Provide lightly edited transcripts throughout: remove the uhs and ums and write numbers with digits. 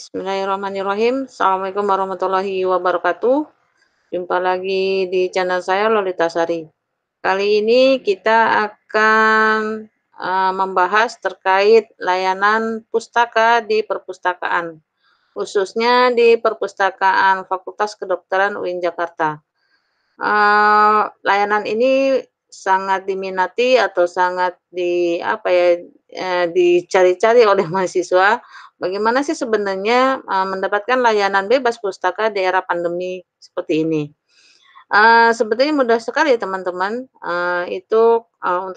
Bismillahirrahmanirrahim. Assalamualaikum warahmatullahi wabarakatuh. Jumpa lagi di channel saya Lolita Sari. Kali ini kita akan membahas terkait layanan pustaka di perpustakaan, khususnya di perpustakaan Fakultas Kedokteran UIN Jakarta. Layanan ini sangat diminati atau sangat dicari-cari oleh mahasiswa. Bagaimana sih sebenarnya, mendapatkan layanan bebas pustaka di era pandemi seperti ini? Sebetulnya mudah sekali teman-teman, untuk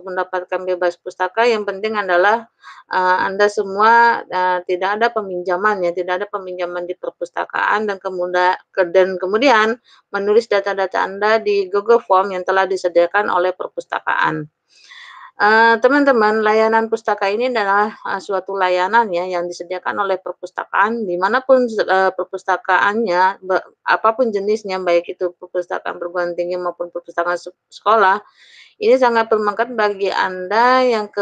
mendapatkan bebas pustaka yang penting adalah, Anda semua, tidak ada peminjaman ya, tidak ada peminjaman di perpustakaan dan kemudian menulis data-data Anda di Google Form yang telah disediakan oleh perpustakaan. Teman-teman, layanan pustaka ini adalah, suatu layanan ya yang disediakan oleh perpustakaan dimanapun perpustakaannya, apapun jenisnya, baik itu perpustakaan perguruan tinggi maupun perpustakaan sekolah, ini sangat bermanfaat bagi Anda yang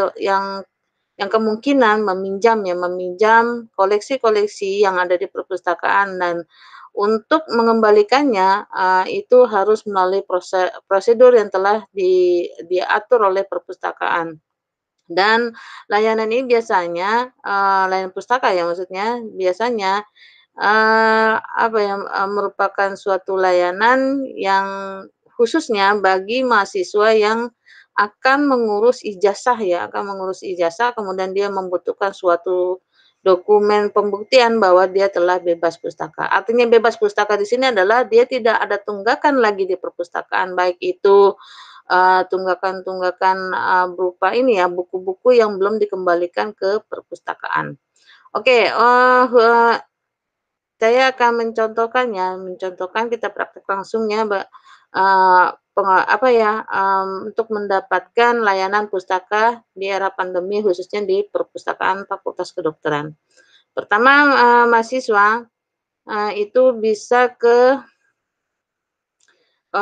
kemungkinan meminjam koleksi-koleksi yang ada di perpustakaan dan untuk mengembalikannya, itu harus melalui prosedur yang telah diatur oleh perpustakaan. Dan layanan ini biasanya, layanan pustaka ya maksudnya, biasanya, merupakan suatu layanan yang khususnya bagi mahasiswa yang akan mengurus ijazah, kemudian dia membutuhkan suatu dokumen pembuktian bahwa dia telah bebas pustaka. Artinya bebas pustaka di sini adalah dia tidak ada tunggakan lagi di perpustakaan, baik itu, tunggakan-tunggakan, berupa ini ya, buku-buku yang belum dikembalikan ke perpustakaan. Oke, saya akan mencontohkan kita praktek langsung ya, untuk mendapatkan layanan pustaka di era pandemi khususnya di perpustakaan Fakultas Kedokteran. Pertama, mahasiswa, itu bisa kalau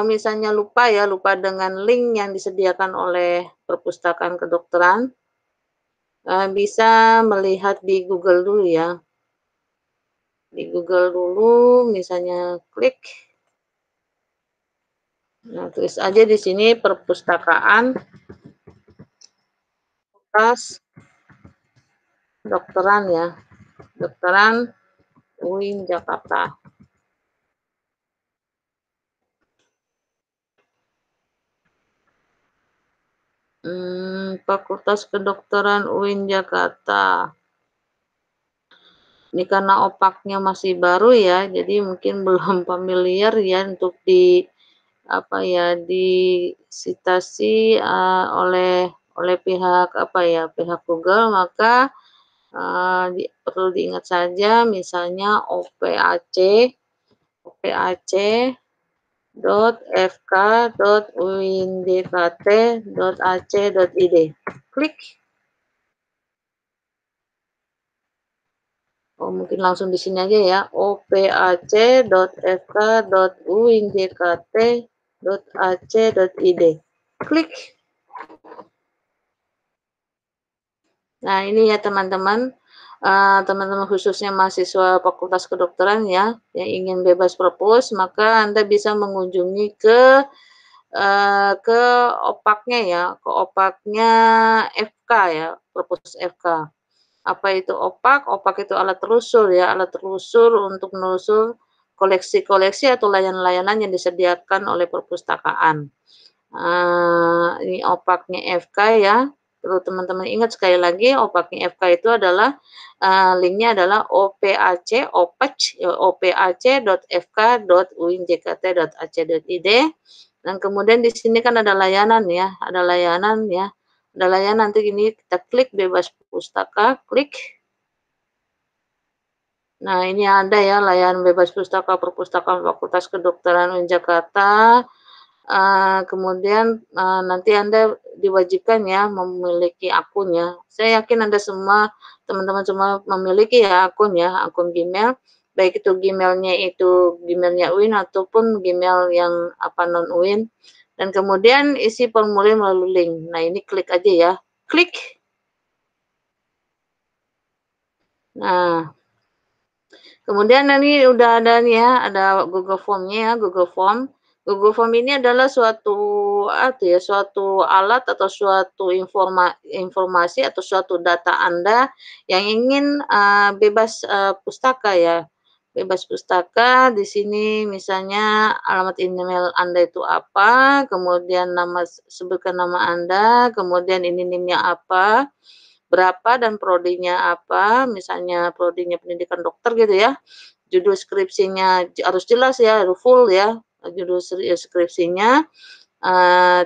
misalnya lupa dengan link yang disediakan oleh perpustakaan kedokteran, bisa melihat di Google dulu ya. Di Google dulu misalnya klik, nah tulis aja di sini perpustakaan Fakultas Kedokteran ya, Kedokteran UIN Jakarta. Fakultas Kedokteran UIN Jakarta. Ini karena opaknya masih baru ya, jadi mungkin belum familiar ya untuk disitasi, oleh pihak Google, maka, perlu diingat saja misalnya opac.fk.uindkt.ac.id. Klik. Oh, mungkin langsung di sini aja ya, opac.fk.uindkt.ac.id. Klik. Nah, ini ya teman-teman, teman-teman khususnya mahasiswa Fakultas Kedokteran ya, yang ingin bebas perpus, maka Anda bisa mengunjungi ke opaknya ya, ke opaknya FK ya, perpus FK. Apa itu opak? Opak itu alat telusur ya, alat telusur untuk menelusur koleksi-koleksi atau layanan-layanan yang disediakan oleh perpustakaan. Ini opaknya FK ya, perlu teman-teman ingat sekali lagi opaknya FK itu adalah, linknya adalah opac.fk.uinjkt.ac.id dan kemudian di sini kan ada layanan ya, nanti ini kita klik bebas pustaka, klik. Nah, ini ada ya layanan bebas pustaka perpustakaan Fakultas Kedokteran UIN Jakarta. Kemudian, nanti Anda diwajibkan ya memiliki akun ya. Saya yakin Anda semua, teman-teman semua memiliki ya akun Gmail, baik itu Gmail-nya UIN ataupun Gmail yang non UIN. Dan kemudian isi formulir melalui link. Nah, ini klik aja ya, klik. Nah, Kemudian ini udah ada nih ya, ada Google Form-nya ya, Google Form. Google Form ini adalah suatu suatu alat atau suatu informasi atau suatu data Anda yang ingin, bebas, pustaka ya. Bebas pustaka di sini misalnya alamat email Anda itu apa, kemudian sebutkan nama Anda, kemudian ini NIM-nya apa, berapa dan prodinya apa, misalnya prodinya pendidikan dokter gitu ya. Judul skripsinya harus jelas ya, harus full ya, judul skripsinya,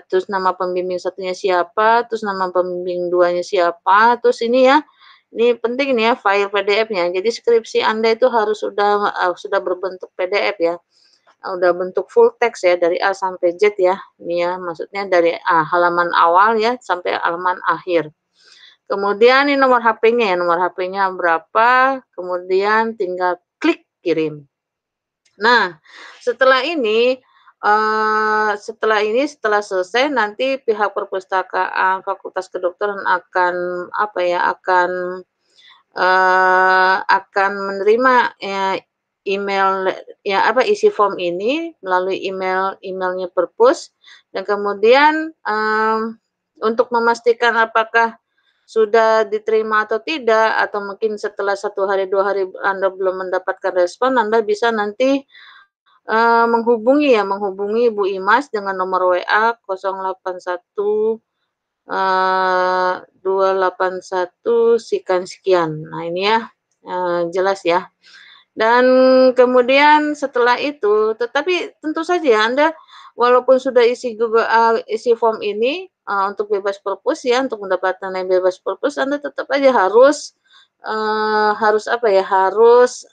terus nama pembimbing satunya siapa, terus nama pembimbing duanya siapa, terus ini ya, ini penting nih ya file PDF-nya. Jadi skripsi Anda itu harus sudah berbentuk PDF ya, udah bentuk full text ya dari A sampai Z ya. Ini ya maksudnya dari halaman awal ya sampai halaman akhir. Kemudian ini nomor HP-nya ya, nomor HP-nya berapa, kemudian tinggal klik kirim. Nah, setelah ini, setelah selesai nanti pihak perpustakaan Fakultas Kedokteran akan apa ya, akan menerima, email ya apa, isi form ini melalui emailnya Perpus dan kemudian, untuk memastikan apakah sudah diterima atau tidak, atau mungkin setelah 1 hari, 2 hari Anda belum mendapatkan respon, Anda bisa nanti, menghubungi Bu Imas dengan nomor WA 081, 281 sekian sekian. Nah ini ya, jelas ya. Dan kemudian setelah itu tetapi tentu saja ya Anda walaupun sudah isi form ini, untuk bebas purpose ya, untuk mendapatkan yang bebas purpose Anda tetap aja harus apa ya, harus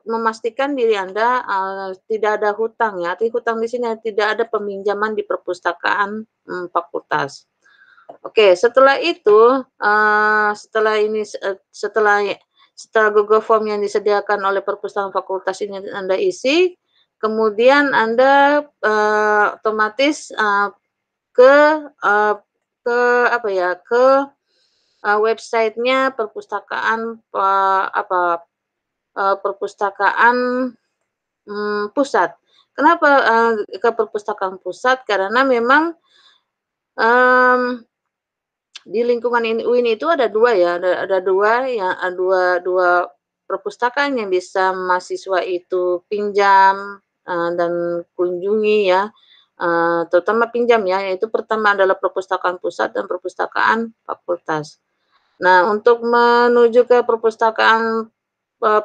memastikan diri Anda, tidak ada hutang ya, arti hutang di sini tidak ada peminjaman di perpustakaan, fakultas. Oke, setelah itu, setelah Google Form yang disediakan oleh perpustakaan fakultas ini Anda isi, kemudian Anda, otomatis, ke, eee, ke apa ya, ke, website-nya perpustakaan, perpustakaan, pusat. Kenapa, ke perpustakaan pusat? Karena memang, mmm di lingkungan UIN itu ada 2 ya, ada 2 ya, 2 perpustakaan yang bisa mahasiswa itu pinjam, dan kunjungi ya, terutama pinjam ya, yaitu pertama adalah perpustakaan pusat dan perpustakaan fakultas. Nah, untuk menuju ke perpustakaan,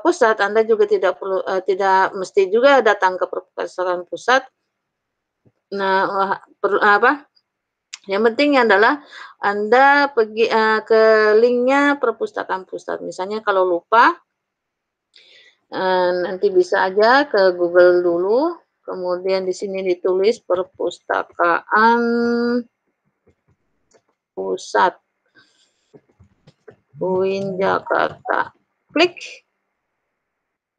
pusat Anda juga tidak mesti juga datang ke perpustakaan pusat. Nah, yang penting adalah Anda pergi, ke linknya perpustakaan pusat. Misalnya kalau lupa, nanti bisa aja ke Google dulu, kemudian di sini ditulis perpustakaan pusat UIN Jakarta. Klik,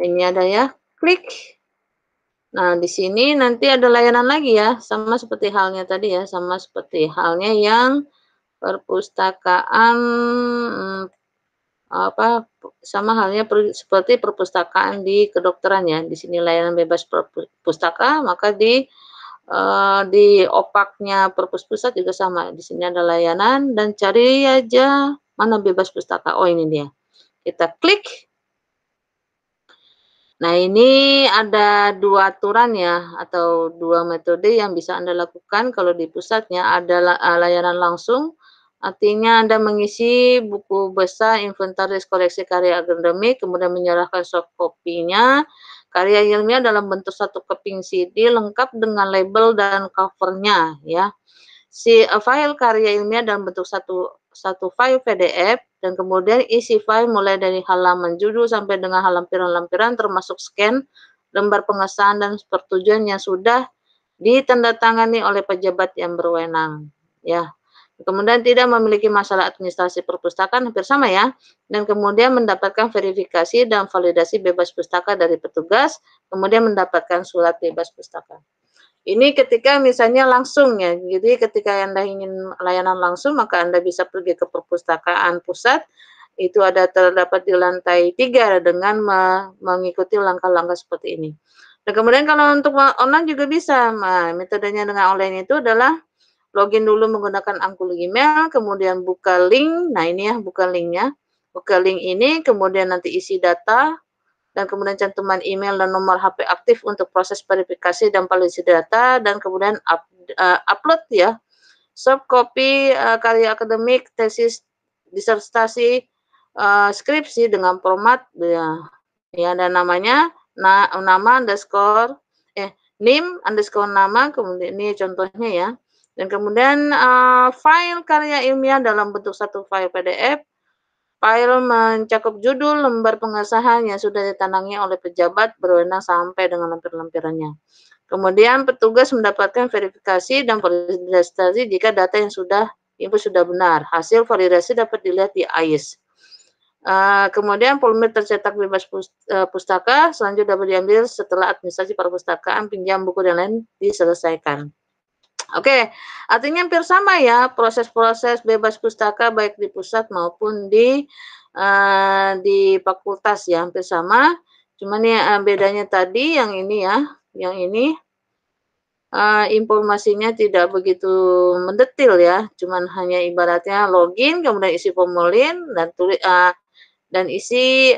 ini ada ya, klik. Nah, di sini nanti ada layanan lagi ya, sama seperti halnya tadi ya, sama seperti halnya yang perpustakaan, mmm sama halnya seperti perpustakaan di kedokteran ya, di sini layanan bebas pustaka, maka di opaknya Perpus Pusat juga sama, di sini ada layanan dan cari aja mana bebas pustaka, oh ini dia, kita klik. Nah ini ada 2 aturan ya, atau 2 metode yang bisa Anda lakukan kalau di pusatnya, ada layanan langsung. Artinya Anda mengisi buku besar, inventaris koleksi karya akademik, kemudian menyerahkan soft copy-nya, karya ilmiah dalam bentuk 1 keping CD lengkap dengan label dan cover-nya ya. File karya ilmiah dalam bentuk satu file PDF dan kemudian isi file mulai dari halaman judul sampai dengan lampiran-lampiran termasuk scan, lembar pengesahan dan persetujuan yang sudah ditandatangani oleh pejabat yang berwenang ya. Kemudian tidak memiliki masalah administrasi perpustakaan, hampir sama ya, dan kemudian mendapatkan verifikasi dan validasi bebas pustaka dari petugas, kemudian mendapatkan surat bebas pustaka. Ini ketika misalnya langsung ya, jadi ketika Anda ingin layanan langsung maka Anda bisa pergi ke perpustakaan pusat, itu terdapat di lantai 3 dengan mengikuti langkah-langkah seperti ini. Dan kemudian kalau untuk online juga bisa. Nah, metodenya dengan online itu adalah login dulu menggunakan akun Gmail, kemudian buka link. Nah, ini ya, buka linknya. Buka link ini, kemudian nanti isi data, dan kemudian cantuman email dan nomor HP aktif untuk proses verifikasi dan validasi data, dan kemudian upload ya, soft copy karya akademik, tesis, disertasi, skripsi dengan format ya, dan namanya nama underscore nama, kemudian ini contohnya ya, dan kemudian file karya ilmiah dalam bentuk satu file PDF. File mencakup judul, lembar pengesahan yang sudah ditandangi oleh pejabat berwenang sampai dengan lampiran-lampirannya. Kemudian petugas mendapatkan verifikasi dan validasi jika data yang sudah input sudah benar. Hasil validasi dapat dilihat di AIS. Kemudian formulir tercetak bebas pustaka selanjutnya dapat diambil setelah administrasi perpustakaan, pinjam buku dan lain diselesaikan. Oke, artinya hampir sama ya proses-proses bebas pustaka baik di pusat maupun di fakultas ya, hampir sama. Cuman ya bedanya tadi yang ini ya, yang ini informasinya tidak begitu mendetil ya, cuman hanya ibaratnya login kemudian isi formulir dan isi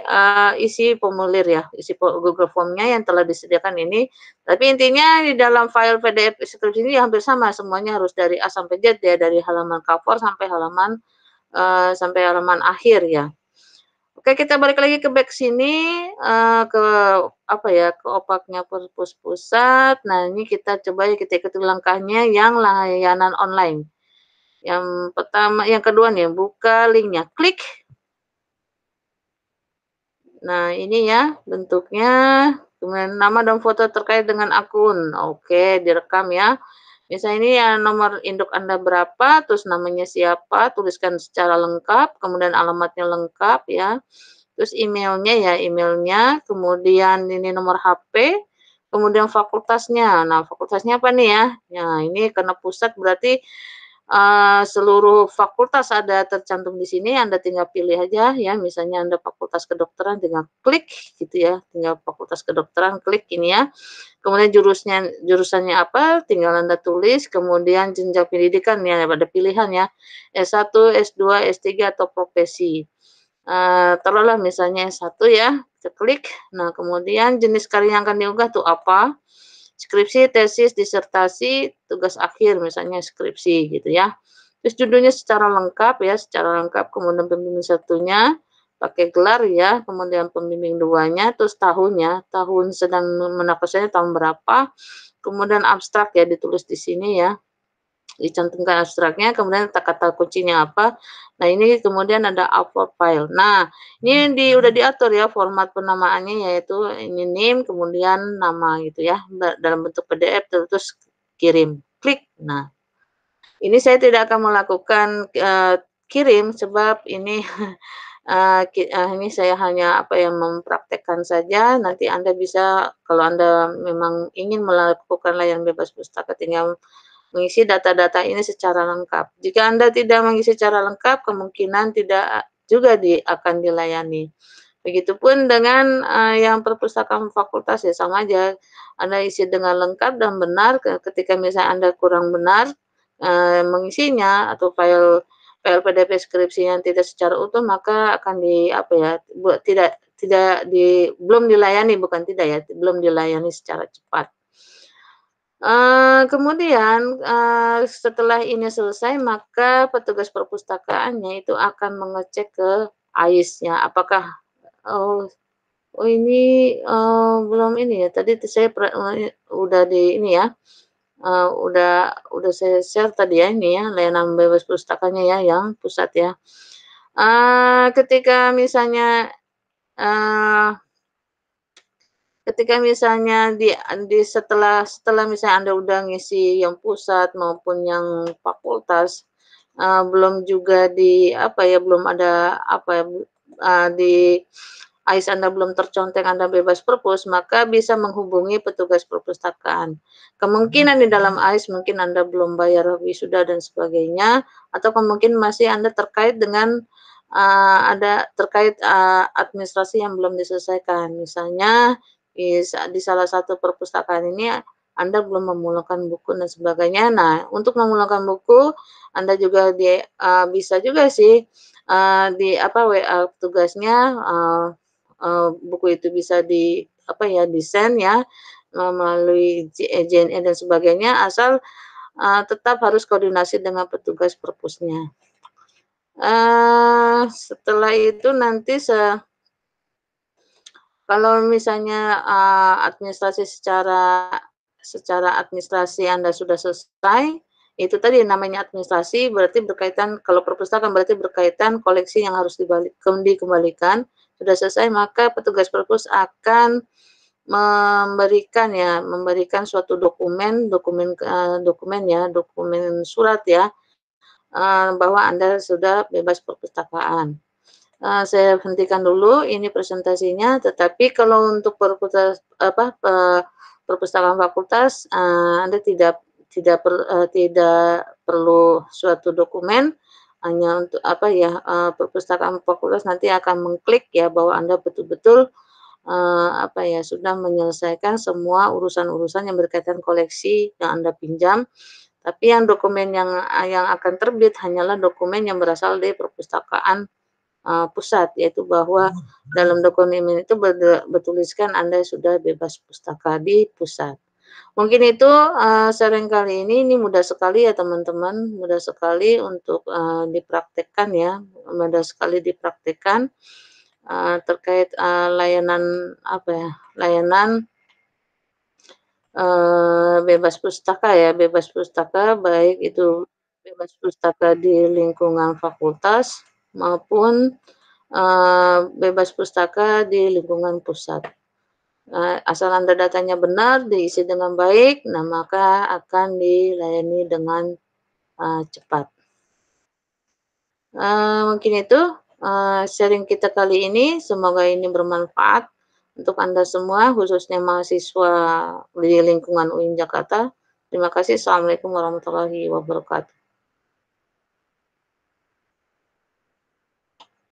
formulir ya, isi Google Form-nya yang telah disediakan ini. Tapi intinya di dalam file PDF skripsi ini hampir sama, semuanya harus dari A sampai Z ya, dari halaman cover sampai halaman akhir ya. Oke, kita balik lagi ke back sini, ke apa ya, ke opaknya Perpus Pusat. Nah, ini kita coba kita ikuti langkahnya yang layanan online. Yang pertama, yang kedua nih, buka linknya, klik. Nah, ini ya bentuknya, kemudian nama dan foto terkait dengan akun. Oke, direkam ya. Misalnya ini ya nomor induk Anda berapa, terus namanya siapa, tuliskan secara lengkap, kemudian alamatnya lengkap ya. Terus emailnya ya, emailnya, kemudian ini nomor HP, kemudian fakultasnya. Nah, fakultasnya apa nih ya? Nah, ini karena pusat berarti seluruh fakultas ada tercantum di sini, Anda tinggal pilih aja ya, misalnya Anda fakultas kedokteran tinggal klik gitu ya, tinggal fakultas kedokteran klik ini ya. Kemudian jurusannya apa, tinggal Anda tulis, kemudian jenjang pendidikan ya, ada pilihan ya, S1, S2, S3 atau profesi. Taruhlah misalnya S1 ya, kita klik. Nah, kemudian jenis karya yang akan diunggah tuh apa? Skripsi, tesis, disertasi, tugas akhir misalnya skripsi gitu ya. Terus judulnya secara lengkap ya, secara lengkap, kemudian pembimbing satunya pakai gelar ya, kemudian pembimbing duanya, terus tahunnya, tahun sedang menaksirkannya tahun berapa, kemudian abstrak ya ditulis di sini ya, dicantumkan abstraknya, kemudian kata kuncinya apa. Nah, ini kemudian ada upload file. Nah, ini udah diatur ya format penamaannya, yaitu ini name, kemudian nama gitu ya, dalam bentuk PDF, terus kirim. Klik. Nah, ini saya tidak akan melakukan kirim sebab ini ini saya hanya apa ya, mempraktekkan saja. Nanti Anda bisa kalau Anda memang ingin melakukan layanan bebas pustaka tinggal mengisi data-data ini secara lengkap. Jika Anda tidak mengisi secara lengkap, kemungkinan tidak juga akan dilayani. Begitupun dengan yang perpustakaan fakultas ya sama aja. Anda isi dengan lengkap dan benar, ketika misalnya Anda kurang benar mengisinya atau file PDF skripsi yang tidak secara utuh, maka akan belum dilayani, bukan tidak ya, belum dilayani secara cepat. Kemudian, setelah ini selesai, maka petugas perpustakaannya itu akan mengecek ke AIS-nya, apakah, oh oh ini, belum ini ya, tadi saya udah di ini ya, udah saya share tadi ya, ini ya, layanan bebas pustakanya ya, yang pusat ya. Ketika misalnya, eee Ketika misalnya setelah misalnya Anda udah ngisi yang pusat maupun yang fakultas, belum juga belum ada di AIS Anda belum terconteng Anda bebas perpus, maka bisa menghubungi petugas perpustakaan. Kemungkinan di dalam AIS mungkin Anda belum bayar wisuda dan sebagainya, atau kemungkinan masih Anda terkait dengan ada terkait, administrasi yang belum diselesaikan. Misalnya di salah satu perpustakaan ini Anda belum memulakan buku dan sebagainya. Nah, untuk memulakan buku Anda juga bisa juga sih, di apa, WA tugasnya, buku itu bisa apa ya, di-send ya, melalui JNE dan sebagainya, asal, tetap harus koordinasi dengan petugas perpusnya. Setelah itu nanti kalau misalnya, administrasi secara administrasi Anda sudah selesai, itu tadi namanya administrasi berarti berkaitan kalau perpustakaan berarti berkaitan koleksi yang harus dikembalikan, sudah selesai maka petugas perpus akan memberikan suatu dokumen surat ya, bahwa Anda sudah bebas perpustakaan. Saya hentikan dulu ini presentasinya, tetapi kalau untuk perpustakaan fakultas, Anda tidak perlu suatu dokumen, hanya untuk apa ya, perpustakaan fakultas nanti akan mengklik ya bahwa Anda betul-betul, apa ya, sudah menyelesaikan semua urusan-urusan yang berkaitan koleksi yang Anda pinjam, tapi yang dokumen yang akan terbit hanyalah dokumen yang berasal dari perpustakaan pusat, yaitu bahwa dalam dokumen itu bertuliskan Anda sudah bebas pustaka di pusat. Mungkin itu, sharing kali ini mudah sekali ya teman-teman, mudah sekali untuk, dipraktekkan ya, mudah sekali dipraktekkan, terkait, layanan apa ya, layanan, bebas pustaka ya, bebas pustaka baik itu bebas pustaka di lingkungan fakultas maupun bebas pustaka di lingkungan pusat. Asal Anda datanya benar, diisi dengan baik, nah maka akan dilayani dengan, cepat. Mungkin itu, sharing kita kali ini, semoga ini bermanfaat untuk Anda semua, khususnya mahasiswa di lingkungan UIN Jakarta. Terima kasih. Assalamualaikum warahmatullahi wabarakatuh.